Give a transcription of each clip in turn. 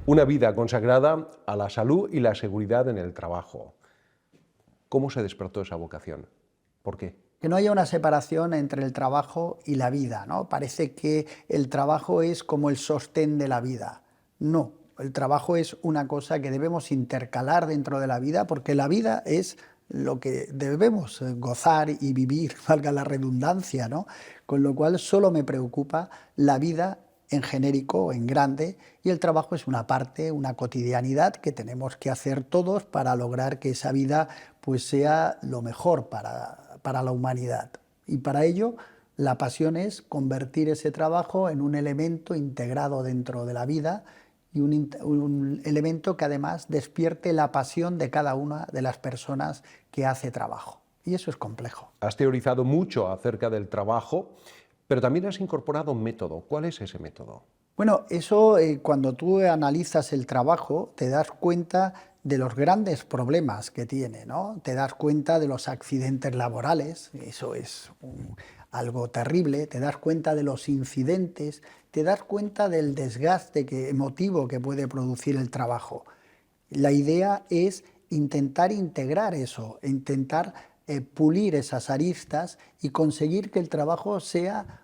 Una vida consagrada a la salud y la seguridad en el trabajo. ¿Cómo se despertó esa vocación? ¿Por qué? Que no haya una separación entre el trabajo y la vida, ¿no? Parece que el trabajo es como el sostén de la vida. No, el trabajo es una cosa que debemos intercalar dentro de la vida, porque la vida es lo que debemos gozar y vivir, valga la redundancia, ¿no? Con lo cual solo me preocupa la vida en genérico, en grande, y el trabajo es una parte, una cotidianidad que tenemos que hacer todos para lograr que esa vida pues sea lo mejor para la humanidad. Y para ello la pasión es convertir ese trabajo en un elemento integrado dentro de la vida y un elemento que además despierte la pasión de cada una de las personas que hace trabajo. Y eso es complejo. Has teorizado mucho acerca del trabajo, pero también has incorporado un método. ¿Cuál es ese método? Bueno, eso cuando tú analizas el trabajo te das cuenta de los grandes problemas que tiene, ¿no? Te das cuenta de los accidentes laborales, eso es algo terrible, te das cuenta de los incidentes, te das cuenta del desgaste emotivo que puede producir el trabajo. La idea es intentar integrar eso, intentar pulir esas aristas y conseguir que el trabajo sea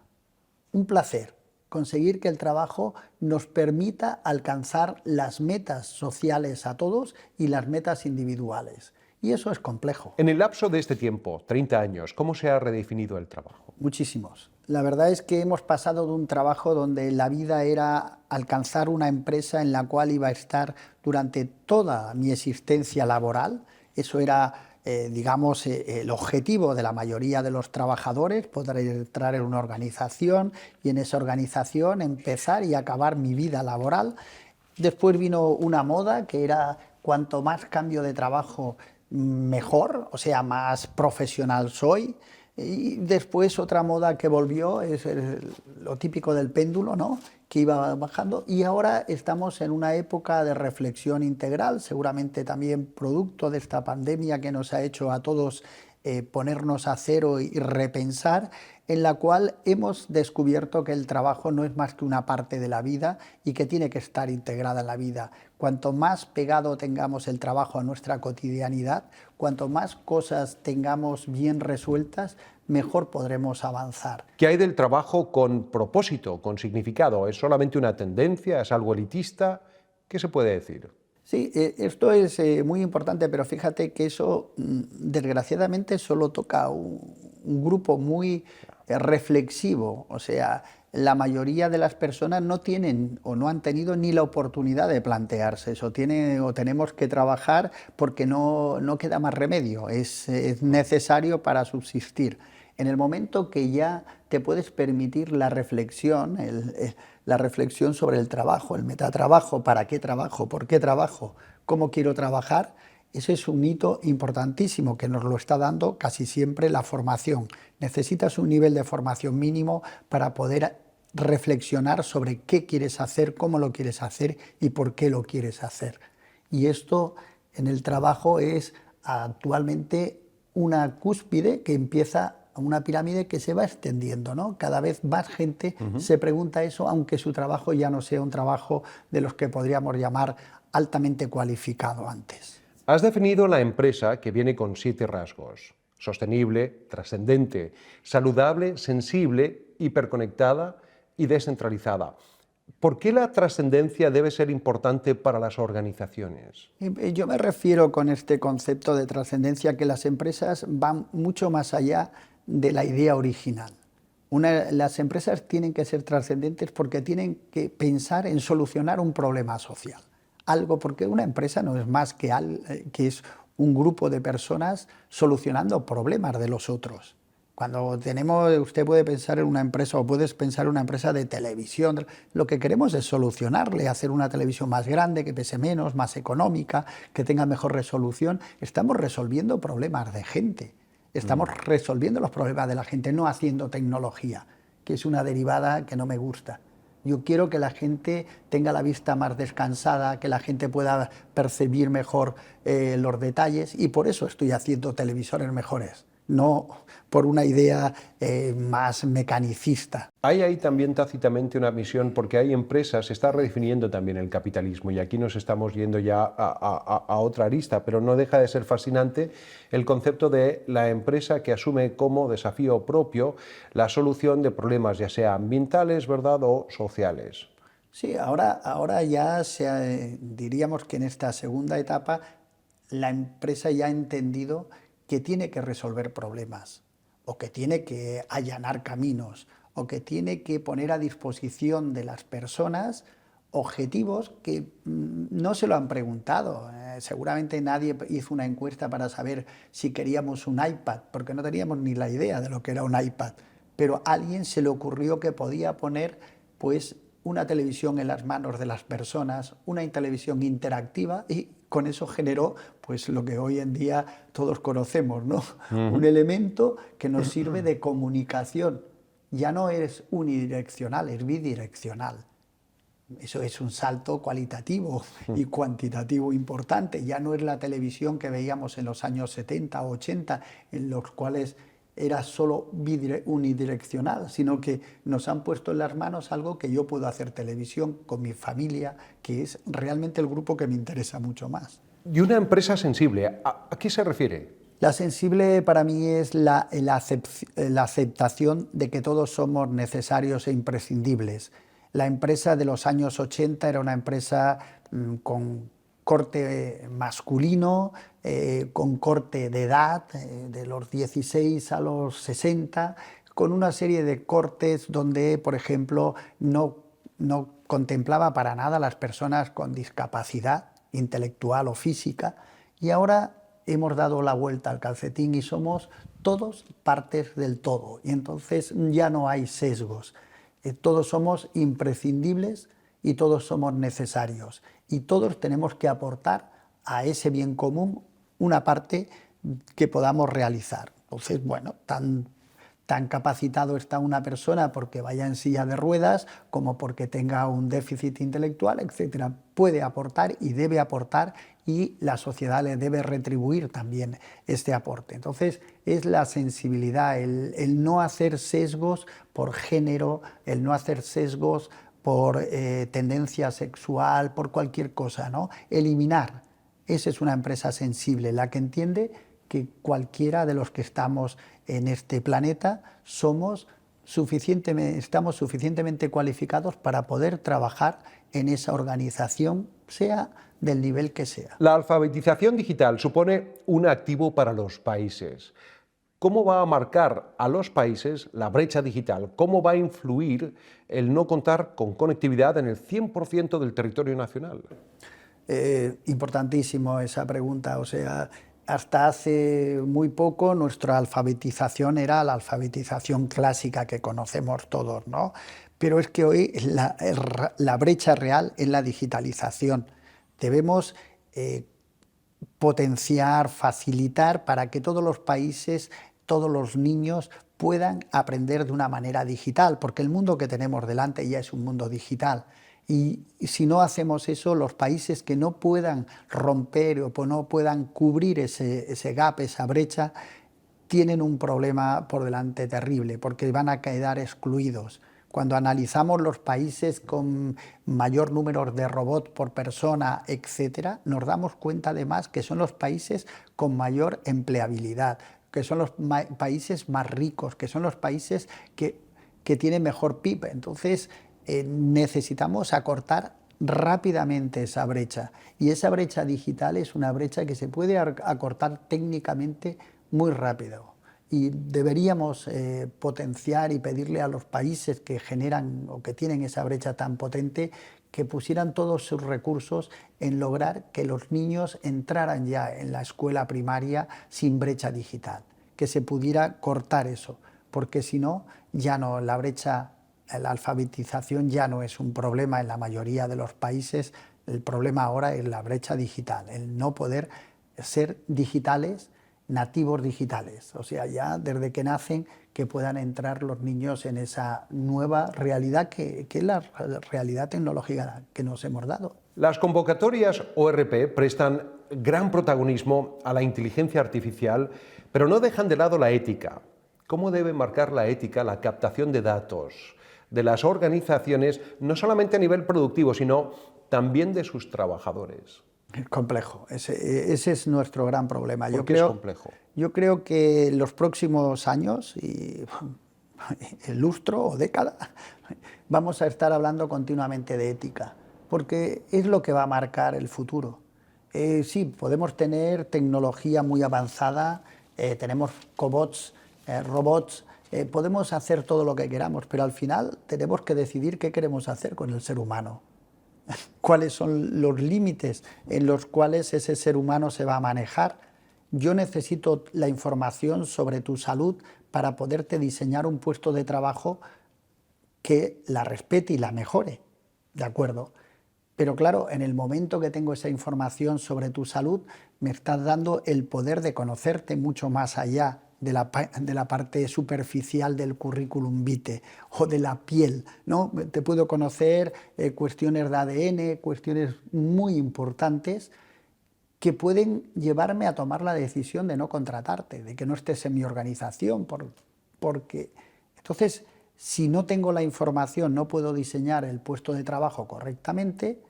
un placer, conseguir que el trabajo nos permita alcanzar las metas sociales a todos y las metas individuales. Y eso es complejo. En el lapso de este tiempo, 30 años, ¿cómo se ha redefinido el trabajo? Muchísimos. La verdad es que hemos pasado de un trabajo donde la vida era alcanzar una empresa en la cual iba a estar durante toda mi existencia laboral. Eso era digamos, el objetivo de la mayoría de los trabajadores, poder entrar en una organización y en esa organización empezar y acabar mi vida laboral. Después vino una moda que era cuanto más cambio de trabajo mejor, o sea, más profesional soy. Y después otra moda que volvió es lo típico del péndulo, ¿no? Que iba bajando, y ahora estamos en una época de reflexión integral, seguramente también producto de esta pandemia que nos ha hecho a todos ponernos a cero y repensar, en la cual hemos descubierto que el trabajo no es más que una parte de la vida y que tiene que estar integrada en la vida. Cuanto más pegado tengamos el trabajo a nuestra cotidianidad, cuanto más cosas tengamos bien resueltas, mejor podremos avanzar. ¿Qué hay del trabajo con propósito, con significado? ¿Es solamente una tendencia? ¿Es algo elitista? ¿Qué se puede decir? Sí, esto es muy importante, pero fíjate que eso desgraciadamente solo toca un grupo muy reflexivo, o sea, la mayoría de las personas no tienen o no han tenido ni la oportunidad de plantearse eso, o tenemos que trabajar porque no queda más remedio, es necesario para subsistir. En el momento que ya te puedes permitir la reflexión sobre el trabajo, el metatrabajo, para qué trabajo, por qué trabajo, cómo quiero trabajar, ese es un hito importantísimo que nos lo está dando casi siempre la formación. Necesitas un nivel de formación mínimo para poder reflexionar sobre qué quieres hacer, cómo lo quieres hacer y por qué lo quieres hacer. Y esto en el trabajo es actualmente una cúspide que empieza una pirámide que se va extendiendo, ¿no? Cada vez más gente se pregunta eso, aunque su trabajo ya no sea un trabajo de los que podríamos llamar altamente cualificado antes. Has definido la empresa que viene con 7 rasgos: sostenible, trascendente, saludable, sensible, hiperconectada y descentralizada. ¿Por qué la trascendencia debe ser importante para las organizaciones? Yo me refiero con este concepto de trascendencia que las empresas van mucho más allá de la idea original. Las empresas tienen que ser trascendentes porque tienen que pensar en solucionar un problema social. Algo, porque una empresa no es más que es un grupo de personas solucionando problemas de los otros. Cuando usted puede pensar en una empresa o puedes pensar en una empresa de televisión, lo que queremos es solucionarle, hacer una televisión más grande, que pese menos, más económica, que tenga mejor resolución. Estamos resolviendo problemas de gente, estamos resolviendo los problemas de la gente, no haciendo tecnología, que es una derivada que no me gusta. Yo quiero que la gente tenga la vista más descansada, que la gente pueda percibir mejor los detalles, y por eso estoy haciendo televisores mejores. no por una idea más mecanicista. Hay ahí también tácitamente una misión, porque hay empresas, se está redefiniendo también el capitalismo, y aquí nos estamos yendo ya a otra arista, pero no deja de ser fascinante el concepto de la empresa que asume como desafío propio la solución de problemas, ya sea ambientales, ¿verdad?, o sociales. Sí, ahora ya diríamos que en esta segunda etapa la empresa ya ha entendido que tiene que resolver problemas, o que tiene que allanar caminos, o que tiene que poner a disposición de las personas objetivos que no se lo han preguntado. Seguramente nadie hizo una encuesta para saber si queríamos un iPad, porque no teníamos ni la idea de lo que era un iPad, pero a alguien se le ocurrió que podía poner pues una televisión en las manos de las personas, una televisión interactiva, y con eso generó pues lo que hoy en día todos conocemos, ¿no? Un elemento que nos sirve de comunicación. Ya no es unidireccional, es bidireccional. Eso es un salto cualitativo y cuantitativo importante. Ya no es la televisión que veíamos en los años 70 o 80, en los cuales era solo unidireccional, sino que nos han puesto en las manos algo que yo puedo hacer televisión con mi familia, que es realmente el grupo que me interesa mucho más. Y una empresa sensible, ¿a qué se refiere? La sensible para mí es la aceptación de que todos somos necesarios e imprescindibles. La empresa de los años 80 era una empresa con corte masculino, con corte de edad, de los 16 a los 60, con una serie de cortes donde, por ejemplo, no contemplaba para nada a las personas con discapacidad intelectual o física, y ahora hemos dado la vuelta al calcetín y somos todos partes del todo, y entonces ya no hay sesgos. Todos somos imprescindibles y todos somos necesarios, y todos tenemos que aportar a ese bien común una parte que podamos realizar. Entonces, bueno, tan capacitado está una persona porque vaya en silla de ruedas como porque tenga un déficit intelectual, etcétera. Puede aportar y debe aportar, y la sociedad le debe retribuir también este aporte. Entonces, es la sensibilidad, el no hacer sesgos por género, el no hacer sesgos por tendencia sexual, por cualquier cosa, ¿no? Eliminar. Esa es una empresa sensible, la que entiende que cualquiera de los que estamos en este planeta estamos suficientemente cualificados para poder trabajar en esa organización, sea del nivel que sea. La alfabetización digital supone un activo para los países. ¿Cómo va a marcar a los países la brecha digital? ¿Cómo va a influir el no contar con conectividad en el 100% del territorio nacional? Importantísimo esa pregunta. O sea, hasta hace muy poco nuestra alfabetización era la alfabetización clásica que conocemos todos, ¿no? Pero es que hoy la brecha real es la digitalización. Debemos potenciar, facilitar para que todos los países, todos los niños puedan aprender de una manera digital, porque el mundo que tenemos delante ya es un mundo digital. Y si no hacemos eso, los países que no puedan romper o no puedan cubrir ese gap, esa brecha, tienen un problema por delante terrible, porque van a quedar excluidos. Cuando analizamos los países con mayor número de robots por persona, etcétera, nos damos cuenta además que son los países con mayor empleabilidad, que son los países más ricos, que son los países que tienen mejor PIB. Entonces, necesitamos acortar rápidamente esa brecha, y esa brecha digital es una brecha que se puede acortar técnicamente muy rápido, y deberíamos potenciar y pedirle a los países que generan o que tienen esa brecha tan potente que pusieran todos sus recursos en lograr que los niños entraran ya en la escuela primaria sin brecha digital, que se pudiera cortar eso, porque si no, ya no, la alfabetización ya no es un problema en la mayoría de los países. El problema ahora es la brecha digital, el no poder ser digitales, nativos digitales, o sea, ya desde que nacen que puedan entrar los niños en esa nueva realidad que es la realidad tecnológica que nos hemos dado. Las convocatorias ORP prestan gran protagonismo a la inteligencia artificial, pero no dejan de lado la ética. ¿Cómo debe marcar la ética la captación de datos de las organizaciones, no solamente a nivel productivo, sino también de sus trabajadores? Es complejo, ese es nuestro gran problema. ¿Por qué es complejo? Yo creo que en los próximos años, y el lustro o década, vamos a estar hablando continuamente de ética, porque es lo que va a marcar el futuro. Sí, podemos tener tecnología muy avanzada, tenemos cobots, robots, podemos hacer todo lo que queramos, pero al final tenemos que decidir qué queremos hacer con el ser humano. Cuáles son los límites en los cuales ese ser humano se va a manejar. Yo necesito la información sobre tu salud para poderte diseñar un puesto de trabajo que la respete y la mejore, ¿de acuerdo? Pero claro, en el momento que tengo esa información sobre tu salud, me estás dando el poder de conocerte mucho más allá de la parte superficial del currículum vitae o de la piel, ¿no? Te puedo conocer cuestiones de ADN, cuestiones muy importantes que pueden llevarme a tomar la decisión de no contratarte, de que no estés en mi organización, porque entonces, si no tengo la información, no puedo diseñar el puesto de trabajo correctamente,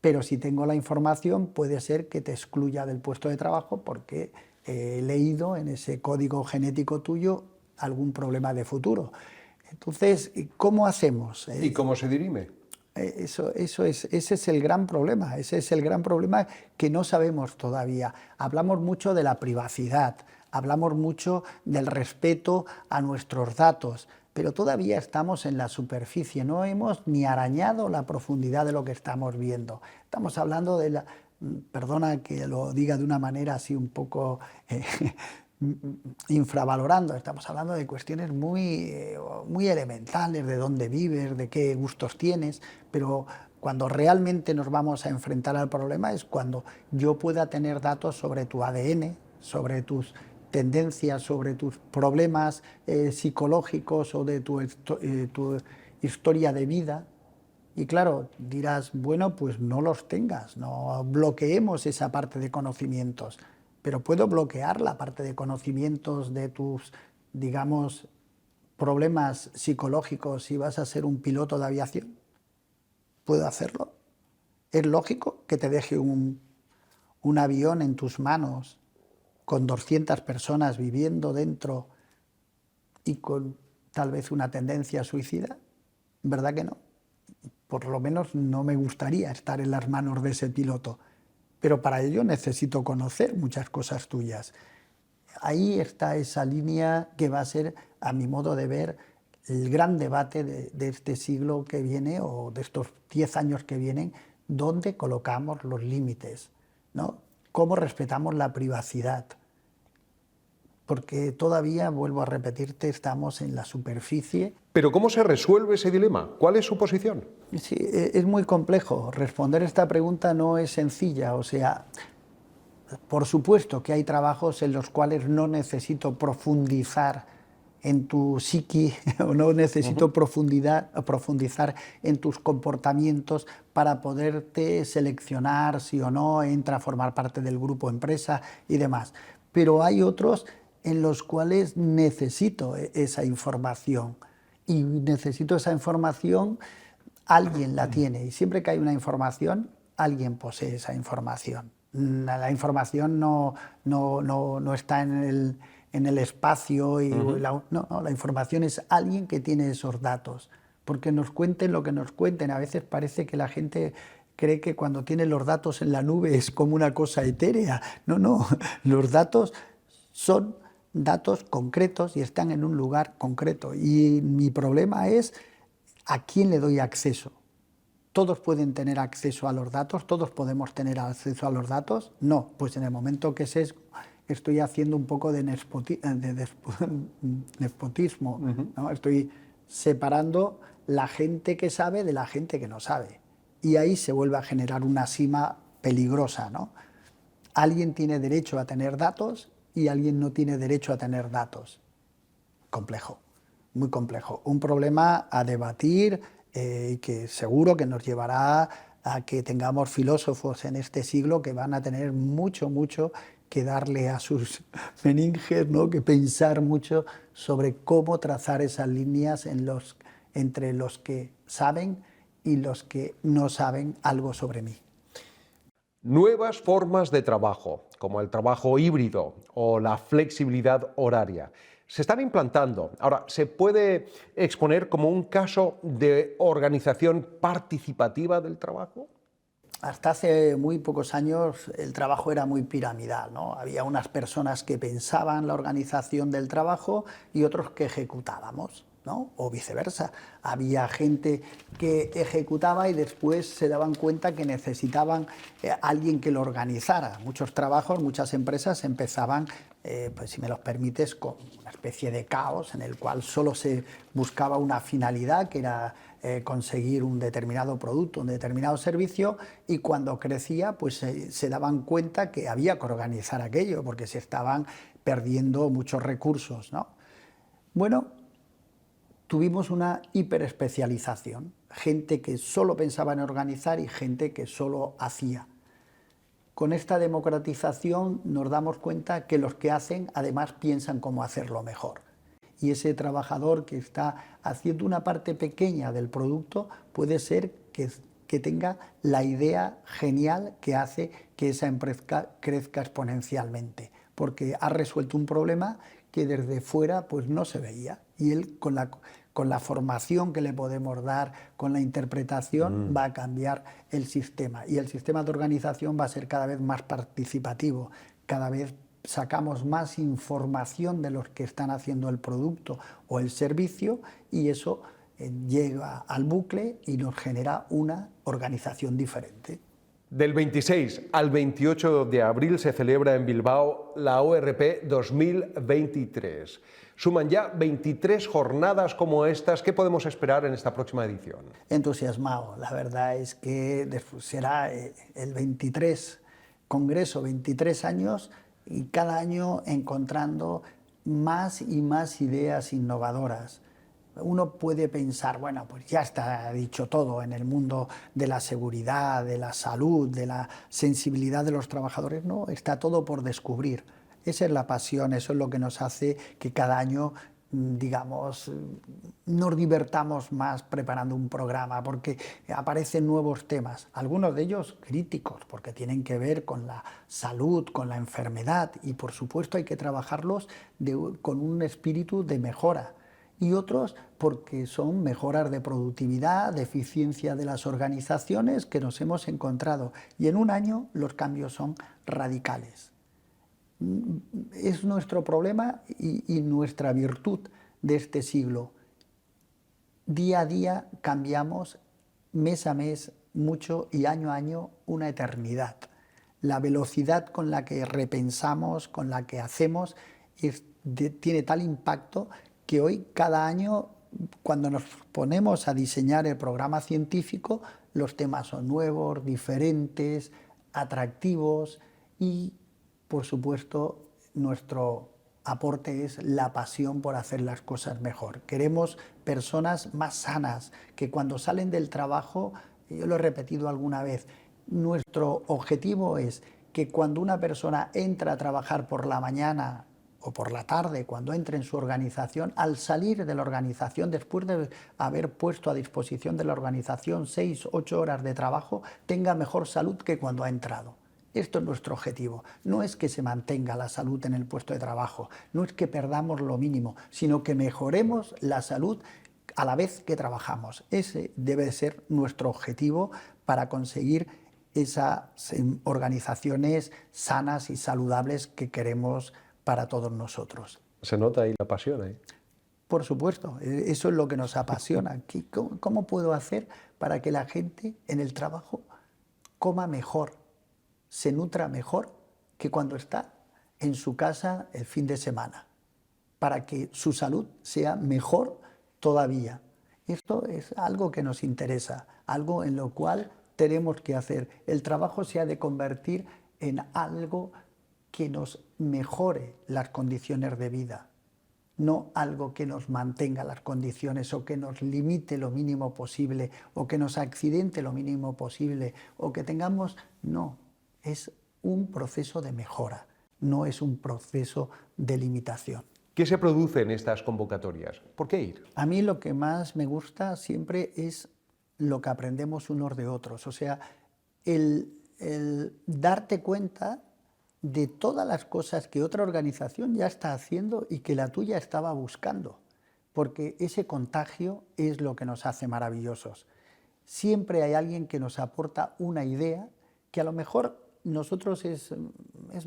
pero si tengo la información, puede ser que te excluya del puesto de trabajo porque he leído en ese código genético tuyo algún problema de futuro. Entonces, ¿cómo hacemos? ¿Y cómo se dirime? Ese es el gran problema, ese es el gran problema que no sabemos todavía. Hablamos mucho de la privacidad, hablamos mucho del respeto a nuestros datos, pero todavía estamos en la superficie, no hemos ni arañado la profundidad de lo que estamos viendo. Estamos hablando de la... Perdona que lo diga de una manera así un poco infravalorando, estamos hablando de cuestiones muy elementales, de dónde vives, de qué gustos tienes, pero cuando realmente nos vamos a enfrentar al problema es cuando yo pueda tener datos sobre tu ADN, sobre tus tendencias, sobre tus problemas psicológicos o de tu historia de vida. Y claro, dirás, bueno, pues no los tengas, no bloqueemos esa parte de conocimientos, pero puedo bloquear la parte de conocimientos de tus, digamos, problemas psicológicos si vas a ser un piloto de aviación. ¿Puedo hacerlo? ¿Es lógico que te deje un avión en tus manos con 200 personas viviendo dentro y con tal vez una tendencia suicida? ¿Verdad que no? Por lo menos no me gustaría estar en las manos de ese piloto, pero para ello necesito conocer muchas cosas tuyas. Ahí está esa línea que va a ser, a mi modo de ver, el gran debate de este siglo que viene o de estos 10 años que vienen, dónde colocamos los límites, ¿no? ¿Cómo respetamos la privacidad? Porque todavía, vuelvo a repetirte, estamos en la superficie. ¿Pero cómo se resuelve ese dilema? ¿Cuál es su posición? Sí, es muy complejo. Responder esta pregunta no es sencilla. O sea, por supuesto que hay trabajos en los cuales no necesito profundizar en tu psiqui o no necesito profundizar en tus comportamientos para poderte seleccionar si o no entra a formar parte del grupo empresa y demás. Pero hay otros en los cuales necesito esa información y necesito esa información, alguien la tiene y siempre que hay una información, alguien posee esa información. La información no está en el espacio, y no, la información es alguien que tiene esos datos, porque nos cuenten lo que nos cuenten. A veces parece que la gente cree que cuando tiene los datos en la nube es como una cosa etérea. No, los datos son datos concretos y están en un lugar concreto. Y mi problema es a quién le doy acceso. ¿Todos pueden tener acceso a los datos? ¿Todos podemos tener acceso a los datos? No, pues en el momento que estoy haciendo un poco de nepotismo, ¿no? Estoy separando la gente que sabe de la gente que no sabe. Y ahí se vuelve a generar una sima peligrosa, ¿no? Alguien tiene derecho a tener datos y alguien no tiene derecho a tener datos. Complejo, muy complejo. Un problema a debatir que seguro que nos llevará a que tengamos filósofos en este siglo que van a tener mucho, mucho que darle a sus meninges, ¿no? Que pensar mucho sobre cómo trazar esas líneas entre los que saben y los que no saben algo sobre mí. Nuevas formas de trabajo, como el trabajo híbrido o la flexibilidad horaria, se están implantando. Ahora, ¿se puede exponer como un caso de organización participativa del trabajo? Hasta hace muy pocos años el trabajo era muy piramidal, ¿no? Había unas personas que pensaban la organización del trabajo y otros que ejecutábamos, ¿no? O viceversa. Había gente que ejecutaba y después se daban cuenta que necesitaban alguien que lo organizara. Muchos trabajos, muchas empresas empezaban, pues si me los permites, con una especie de caos en el cual solo se buscaba una finalidad, que era conseguir un determinado producto, un determinado servicio, y cuando crecía pues se daban cuenta que había que organizar aquello porque se estaban perdiendo muchos recursos, ¿no? Bueno, tuvimos una hiperespecialización, gente que solo pensaba en organizar y gente que solo hacía. Con esta democratización nos damos cuenta que los que hacen además piensan cómo hacerlo mejor. Y ese trabajador que está haciendo una parte pequeña del producto puede ser que tenga la idea genial que hace que esa empresa crezca exponencialmente, porque ha resuelto un problema que desde fuera pues no se veía. Y él con la formación que le podemos dar, con la interpretación, va a cambiar el sistema. Y el sistema de organización va a ser cada vez más participativo, cada vez sacamos más información de los que están haciendo el producto o el servicio y eso llega al bucle y nos genera una organización diferente. Del 26 al 28 de abril se celebra en Bilbao la ORP 2023. Suman ya 23 jornadas como estas. ¿Qué podemos esperar en esta próxima edición? Entusiasmado. La verdad es que será el 23 Congreso, 23 años, y cada año encontrando más y más ideas innovadoras. Uno puede pensar, bueno, pues ya está dicho todo en el mundo de la seguridad, de la salud, de la sensibilidad de los trabajadores. No, está todo por descubrir. Esa es la pasión, eso es lo que nos hace que cada año, digamos, nos divertamos más preparando un programa, porque aparecen nuevos temas, algunos de ellos críticos, porque tienen que ver con la salud, con la enfermedad, y por supuesto hay que trabajarlos con un espíritu de mejora, y otros porque son mejoras de productividad, de eficiencia de las organizaciones que nos hemos encontrado, y en un año los cambios son radicales. Es nuestro problema y nuestra virtud de este siglo. Día a día cambiamos, mes a mes, mucho, y año a año una eternidad. La velocidad con la que repensamos, con la que hacemos, tiene tal impacto que hoy, cada año, cuando nos ponemos a diseñar el programa científico, los temas son nuevos, diferentes, atractivos y, por supuesto, nuestro aporte es la pasión por hacer las cosas mejor. Queremos personas más sanas, que cuando salen del trabajo, yo lo he repetido alguna vez, nuestro objetivo es que cuando una persona entra a trabajar por la mañana o por la tarde, cuando entre en su organización, al salir de la organización, después de haber puesto a disposición de la organización 6 u 8 horas de trabajo, tenga mejor salud que cuando ha entrado. Esto es nuestro objetivo. No es que se mantenga la salud en el puesto de trabajo, no es que perdamos lo mínimo, sino que mejoremos la salud a la vez que trabajamos. Ese debe ser nuestro objetivo para conseguir esas organizaciones sanas y saludables que queremos para todos nosotros. Se nota ahí la pasión ahí. Por supuesto, eso es lo que nos apasiona. ¿Cómo puedo hacer para que la gente en el trabajo coma mejor, se nutra mejor que cuando está en su casa el fin de semana, para que su salud sea mejor todavía? Esto es algo que nos interesa, algo en lo cual tenemos que hacer. El trabajo se ha de convertir en algo que nos mejore las condiciones de vida. no algo que nos mantenga las condiciones o que nos limite lo mínimo posible o que nos accidente lo mínimo posible o que tengamos, no, es un proceso de mejora, no es un proceso de limitación. ¿Qué se produce en estas convocatorias? ¿Por qué ir? A mí lo que más me gusta siempre es lo que aprendemos unos de otros, o sea, el darte cuenta de todas las cosas que otra organización ya está haciendo y que la tuya estaba buscando, porque ese contagio es lo que nos hace maravillosos. Siempre hay alguien que nos aporta una idea que a lo mejor nosotros es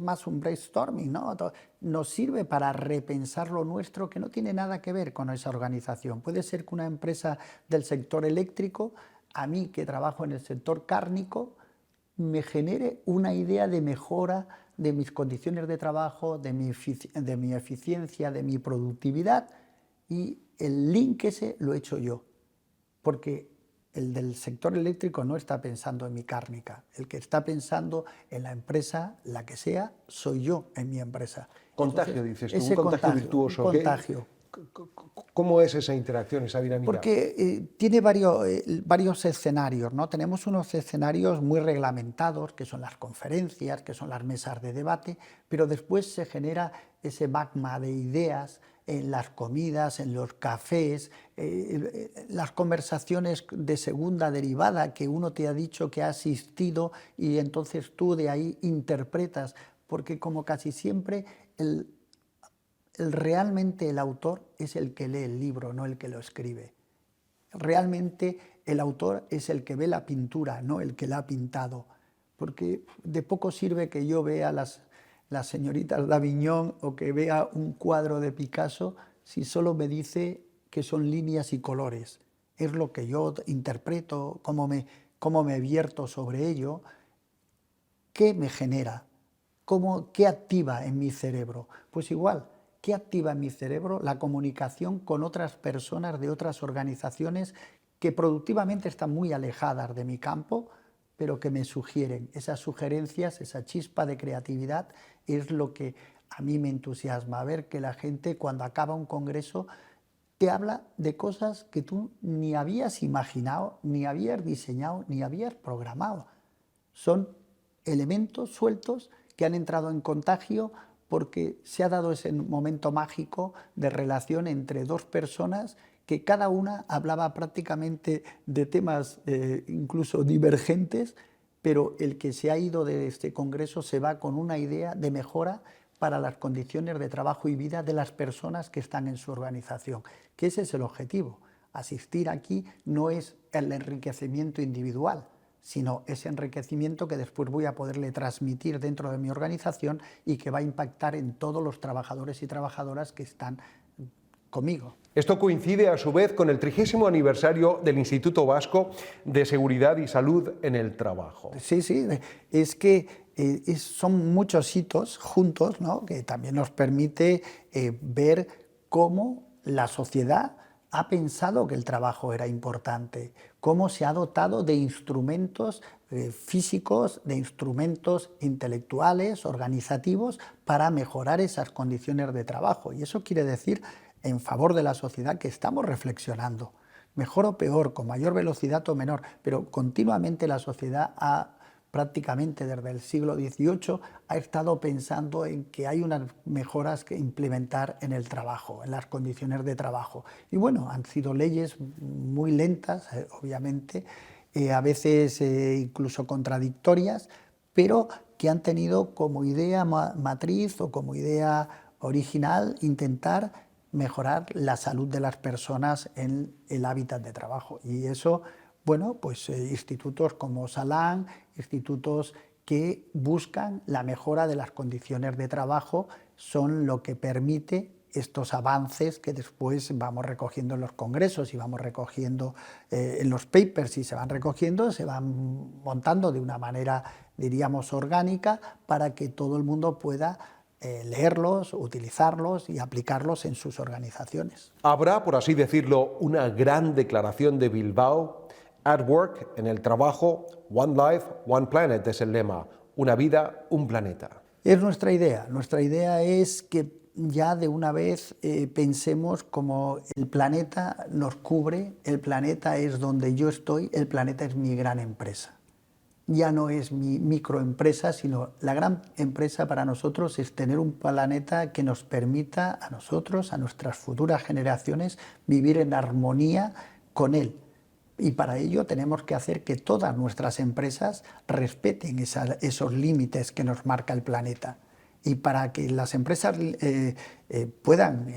más un brainstorming, ¿no? Nos sirve para repensar lo nuestro que no tiene nada que ver con esa organización. Puede ser que una empresa del sector eléctrico, a mí que trabajo en el sector cárnico, me genere una idea de mejora de mis condiciones de trabajo, de mi eficiencia, de mi productividad, y el link ese lo he hecho yo, porque el del sector eléctrico no está pensando en mi cárnica, el que está pensando en la empresa, la que sea, soy yo en mi empresa. Contagio, Entonces, dices tú, un contagio virtuoso. Un contagio. ¿Cómo es esa interacción, esa dinámica? Porque tiene varios escenarios, ¿no? Tenemos unos escenarios muy reglamentados, que son las conferencias, que son las mesas de debate, pero después se genera ese magma de ideas en las comidas, en los cafés, las conversaciones de segunda derivada que uno te ha dicho que ha asistido y entonces tú de ahí interpretas, porque como casi siempre realmente el autor es el que lee el libro, no el que lo escribe. Realmente el autor es el que ve la pintura, no el que la ha pintado. Porque de poco sirve que yo vea las señoritas d'Avignon o que vea un cuadro de Picasso si solo me dice que son líneas y colores. Es lo que yo interpreto, cómo me vierto sobre ello, qué me genera, qué activa en mi cerebro. Pues igual, ¿qué activa en mi cerebro? La comunicación con otras personas de otras organizaciones que productivamente están muy alejadas de mi campo, pero que me sugieren. Esas sugerencias, esa chispa de creatividad es lo que a mí me entusiasma. Ver que la gente cuando acaba un congreso te habla de cosas que tú ni habías imaginado, ni habías diseñado, ni habías programado. Son elementos sueltos que han entrado en contagio porque se ha dado ese momento mágico de relación entre dos personas que cada una hablaba prácticamente de temas incluso divergentes, pero el que se ha ido de este congreso se va con una idea de mejora para las condiciones de trabajo y vida de las personas que están en su organización, que ese es el objetivo. Asistir aquí no es el enriquecimiento individual, sino ese enriquecimiento que después voy a poderle transmitir dentro de mi organización y que va a impactar en todos los trabajadores y trabajadoras que están conmigo. Esto coincide a su vez con el 30º aniversario del Instituto Vasco de Seguridad y Salud en el Trabajo. Sí, es que son muchos hitos juntos, ¿no? Que también nos permite ver cómo la sociedad ha pensado que el trabajo era importante, cómo se ha dotado de instrumentos físicos, de instrumentos intelectuales, organizativos, para mejorar esas condiciones de trabajo. Y eso quiere decir, en favor de la sociedad, que estamos reflexionando, mejor o peor, con mayor velocidad o menor, pero continuamente la sociedad prácticamente desde el siglo XVIII ha estado pensando en que hay unas mejoras que implementar en el trabajo, en las condiciones de trabajo. Y bueno, han sido leyes muy lentas, obviamente, a veces incluso contradictorias, pero que han tenido como idea matriz o como idea original intentar mejorar la salud de las personas en el hábitat de trabajo. Y eso, bueno, pues institutos como Salan, institutos que buscan la mejora de las condiciones de trabajo, son lo que permite estos avances que después vamos recogiendo en los congresos y vamos recogiendo en los papers y se van recogiendo, se van montando de una manera, diríamos, orgánica para que todo el mundo pueda leerlos, utilizarlos y aplicarlos en sus organizaciones. Habrá, por así decirlo, una gran declaración de Bilbao. At Work, en el trabajo, One Life, One Planet es el lema. Una vida, un planeta. Es nuestra idea. Nuestra idea es que ya de una vez pensemos como el planeta nos cubre, el planeta es donde yo estoy, el planeta es mi gran empresa. Ya no es mi microempresa, sino la gran empresa para nosotros es tener un planeta que nos permita a nosotros, a nuestras futuras generaciones, vivir en armonía con él. Y para ello tenemos que hacer que todas nuestras empresas respeten esos límites que nos marca el planeta. Y para que las empresas puedan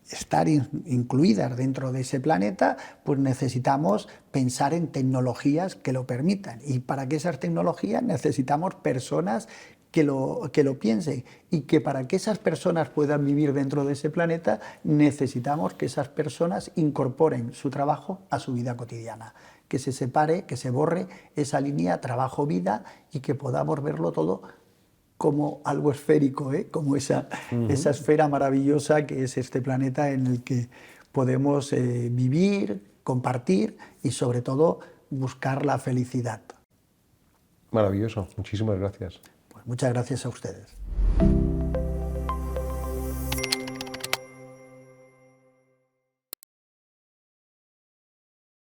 estar incluidas dentro de ese planeta, pues necesitamos pensar en tecnologías que lo permitan. Y para que esas tecnologías necesitamos personas que lo piensen, y que para que esas personas puedan vivir dentro de ese planeta necesitamos que esas personas incorporen su trabajo a su vida cotidiana, que se separe, que se borre esa línea trabajo-vida y que podamos verlo todo como algo esférico, como esa esfera maravillosa que es este planeta en el que podemos vivir, compartir y sobre todo buscar la felicidad. Maravilloso, muchísimas gracias. Pues muchas gracias a ustedes.